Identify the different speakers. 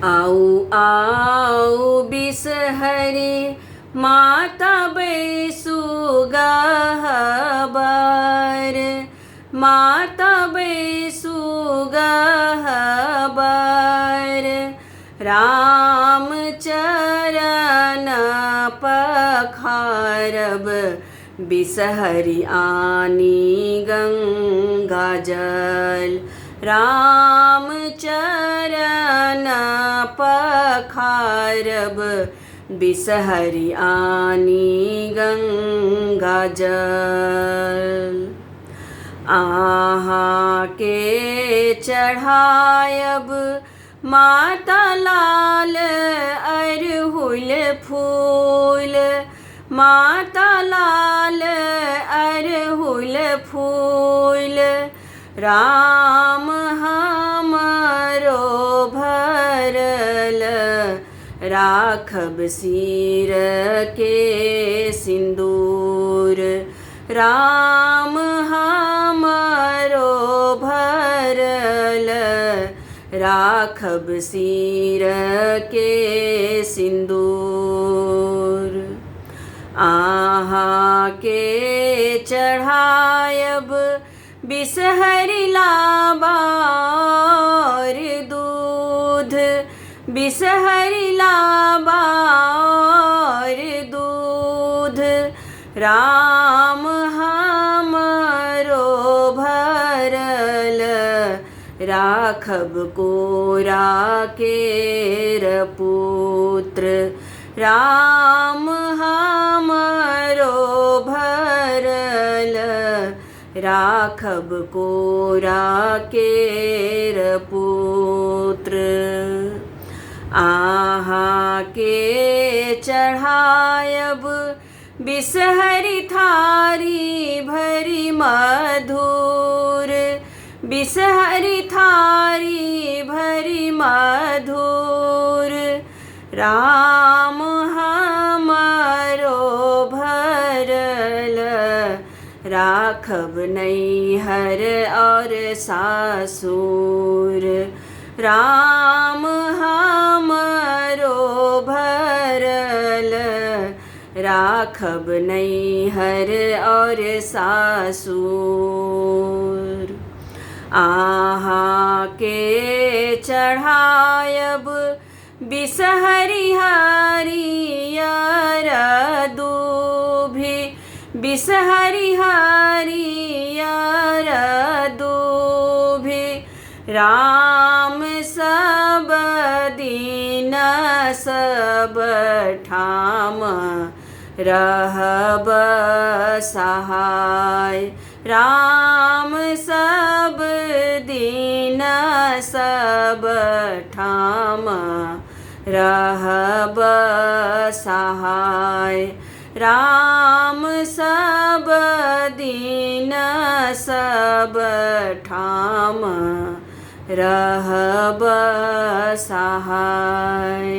Speaker 1: आऊ आऊ बिसहरी माता बैसु गहबर, माता बैसु गहबर। राम चरण पखारब, बिसहरी आनी गंगा जल। राम चरण पखारब, बिसहरी आनी गंगा जल। आहा के चढ़ायब माता लाल अरहुल फूल, माता लाल अरहुल फूल। राम हमरो भरल, राखब सिर के सिंदूर। राम हमरो भरल, राखब सिर के सिंदूर। आहा के चढ़ायब बिसहरी लाबार दूध, बिसहरी लाबार दूध। राम हमरो भरल, राखब कोरा केर पुत्र। राम हमरो भरल, राखब कोरा केर पुत्र। आहा के चढ़ायब बिसहरी थारी भरी मधुर, बिसहरी थारी भरी मधुर। राम हमरो भरल, राखब नैहर और सासुर। राम हमरो भरल, राखब नैहर और सासुर। आहा के चढ़ायब बिसहरी हरियर दूभि, बिसहरी हरियर दूभि। राम सब दिन सब ठाम, रहब सहाय। राम सब दिन सब ठाम, रहब सहाय। राम सब दिन सब ठाम, रहब सहाय।